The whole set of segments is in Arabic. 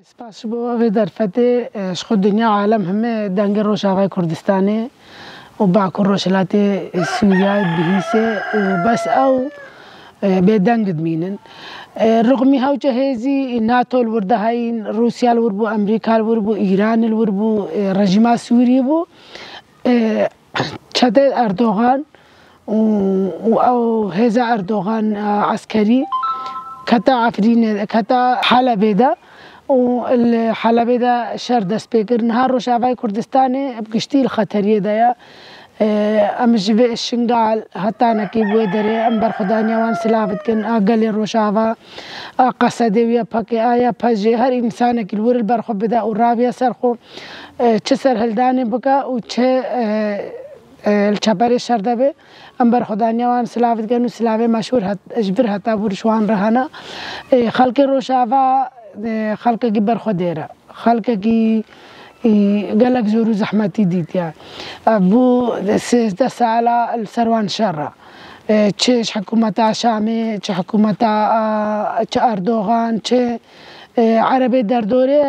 سپاس بو في درفته شخو الدنيا عالم همه دنگر روشاوای کردستانه و باکو روشلاتی سوریای بهیسه و بس او بدنگد مینن رغمی هاو جهازی ناتو الورده هاین روسیا الوربو امریکا الوربو ایران الوربو رژیم سوری بو چته اردوغان و او هزا اردوغان عسكري كتا عفرين كتا حلبة ده والحلبة ده شهر دست بكر نهار روشافاي كردستاني بقشتي الخطرية ده يا امش في الشنقال حتى انا كي بودري ام برخدانيا وان سلافت كن اقل روشافا قصدي ويا باكي ايا باجي هر انسان كي الور البرخو بدا ورابيا سرخو تشسر هلداني بكا وتش الشباري الشردبه ام برخدانيا وان سلافت كن سلافه مشهور اجبر حتى برشوان رهنا خلق روشافا خلق كي برخديرا خلق كي قالك زورو زحمتي ديت يعني ابو دس على السروان شرة تشيش حكومة شامي تش حكومة اردوغان تش عربي دردوري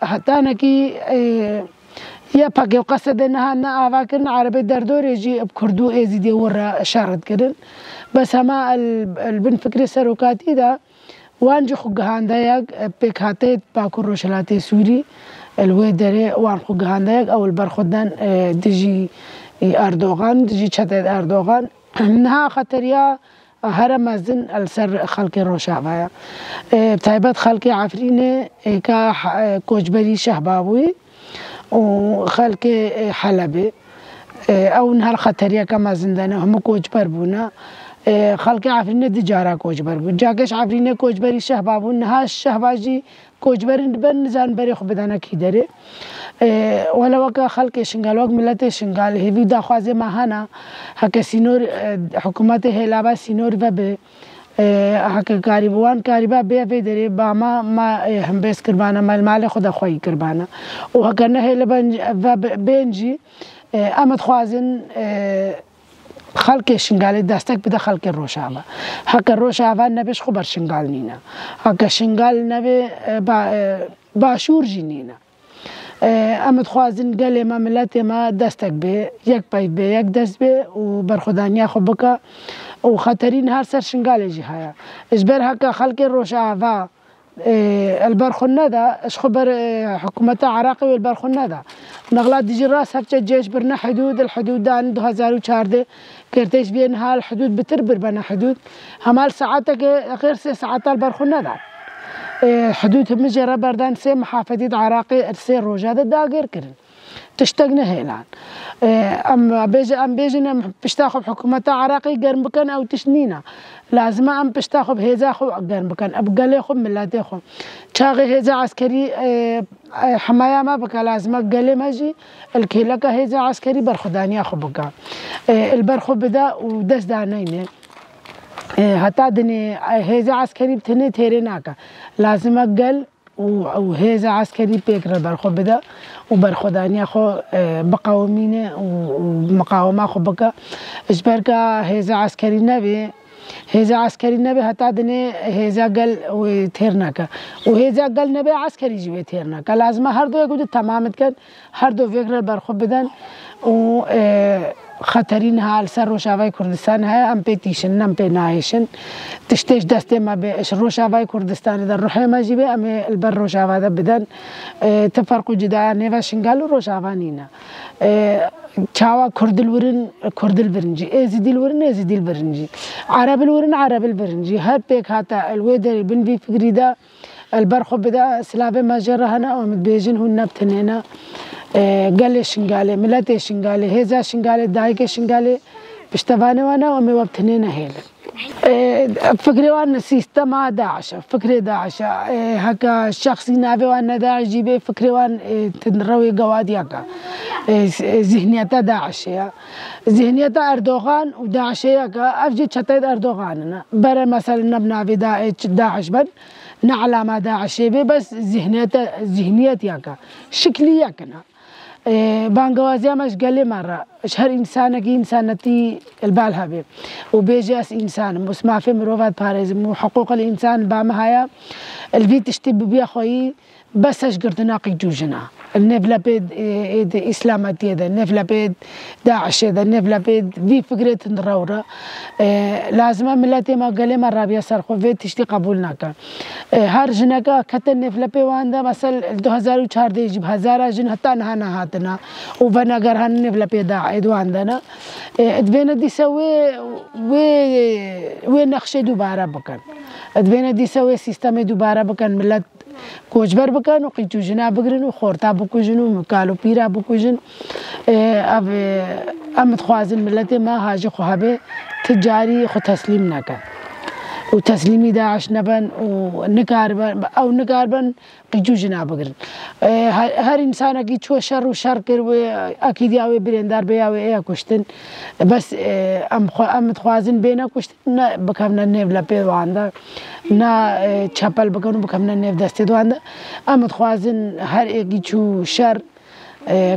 حتى انا كي يا باقي وقصد انها انا افاكر عربي دردوري يجي بكردو ازيدي ورا شارد كدن بس هما البن فكري سروكاتي دا وانجو خوغهان دايق بيك هاتيت باكو روشلاتي سوري الويدري وان خوغهان دايق او البرخدان دجي اردوغان دجي تشتت اردوغان منها خطريا هرم مازن السر خلقي روشافايا بتايبات خلقي عفريني كا كوجبري شهباوي وخلقي حلبي او نهار خطريا كما زندنا هم كوجبر بونا خلقي عفريني دجارا كوجبر بو جاكش عفريني كوجبري شهبابو نها الشهباجي كوجبرين بن زان بري خو بدانا كيدري ولا وكا خلقي شنغال وك ملتي شنغال هيفي دا خوازي ماهانا هكا سينور حكومات هلابا سينور وب هكا كاريبوان كاريبا بي في دري باما ما هم بس كربانا مال خدا خوي كربانا وهكا نهي بنجي امد خوازن خلق شنغال دستك بده خلق روشافا هكا روشافا نبيش خبر شنغال نينا هكا شنغال نبي باشور جنينا امد خوازن قال ما ملاتي ما دستك بي يك باي بي يك دست بي وبرخدانيا خبكا وخطرين هار سر شنغال يجي هيا اجبر هكا خلق روشافا البرخنا دا اش خبر حكومة عراقي والبرخنا دا نغلات ديجي راس هفجة جيش برنا حدود الحدود دا عنده 2004 كرتيش بينها الحدود بتربر بنا حدود همال ساعاتك غير 6 ساعات البرخنا دا حدود مجرى بردان سي محافظة عراقي سي روجا دا غير كرن تشتقنا هيلان ام بيجنا بشتاخب حكومة عراقي قرن بكن او تشنينا لازم ام بشتاخب هيزا خو قرن بكن ابقالي خو ملاتي خو شاغي هيزا عسكري حماية ما بكا لازم قالي ماجي الكيلكا هيزا عسكري برخدانيا خو بكا البرخو بدا ودس دانيني حتى دني هيزا عسكري بتني تيريناكا لازم اقل وهيزا عسكري بيكرا برخو بدا وبرخدانيا خو بقاومينه ومقاومة خو بكا اجبركا هيزا عسكري نبي هيزا عسكري نبي حتى دني هيزا قل وتيرناكا وهيزا قل نبي عسكري جوي تيرناكا لازم هردو يقول تمام كان هردو فكرة برخو بدن و خطرين هال سر روشافاي كردستان هاي ام بيتيشن ام بينايشن تشتيش دستي ما بيش روشافاي كردستان اذا روحي ما جيبي ام البر روشافا ده بدن تفرقوا جدا نيفا شنغالو روشافانينا تشاوا كرد الورن كرد البرنجي ازيدي الورن ازيدي البرنجي عرب الورن عرب البرنجي هر بيك هاتا الويدر بن في فكري ده البرخو بدا سلافه ما جرهنا ومتبيجن هن بتنينا قال شنغالي ملاتي شنغالي هيزا شنغالي دايك شنغالي بشتباني وانا ومي وابتنينا هيلا فكري وانا سيستما داعش فكري داعش هكا الشخصي نافي وانا داعش جيبي فكري وان تنروي قوادي هكا ذهنيتا داعش ذهنيتا اردوغان وداعش هكا افجي تشتيت اردوغان برا مثلا نبنافي داعش بن نعلى ما داعش بس ذهنيتا ذهنيتي هكا شكلي هكا بانگوازی همش گله مرة هر إنسان كي إنسانتي البالها به وبيجاس إنسان بس ما في مروفات بارز حقوق الإنسان بامهايا الفيت تشتي ببيا خوي بس اش قرتناقي جوجنا النفلا بيد إسلامتي هذا النفلا بيد داعش هذا النفلا بيد في فكرة نراورة لازم ملاتي ما قال ما رابيا سرخو في تشتي قبولناك هر جنكا كتن نفلا بي واندا مثلا 2004 يجيب 1000 جن حتى نهانا هاتنا وفنا قرهن نفلا بي داعي وعندنا ادبينا دي سوي وين نخشى دوباره بكن ادبينا دي سوي سيستم دوباره بكن ملت کوچبر بکن و قیچو جنا بگرن و خورتا بکوژن و مکالو پیرا بکوژن امت خوازن ملت ما هاجی خوابه تجاری خو تسلیم نکن و تسلیمی داعش نبن و نکاربن قیچو جنا بگرن هر انسان اگه چو شر و شر کر و اکیدی آوی بریندار بیاوی ایا کشتن بس امت خوازن بینا کشتن نه بکمنا نیو لپی وانده نه چپل بکنو بکمنا نیو دستی دوانده امت خوازن هر اگه چو شر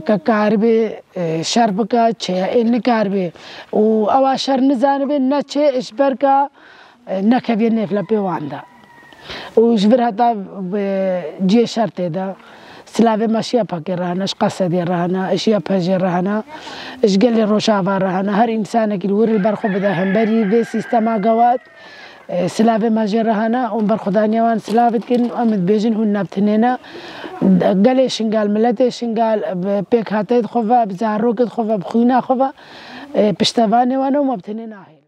که کار به شر بکا چه این کار به و آوا شر نزانه به نه چه اشبر کا نه کبیر نیفلا پیوانده و اشبر حتی جی شرط ده سلاوی ماشیا پاکی رهنا اش قصدی رهنا اشیا پاجی رهنا اش گلی روشاوا رهنا هر انسان که ور البرخو بده هم بری به سیستما قوات سلاوی ماجی رهنا اون برخدانیوان سلاوت کن امد بیجن هون نبتنینا گلی شنگال ملت شنگال پیک هاتید خوفا بزاروکت خوفا بخوینا خوفا پشتوانی وانو مبتنینا هی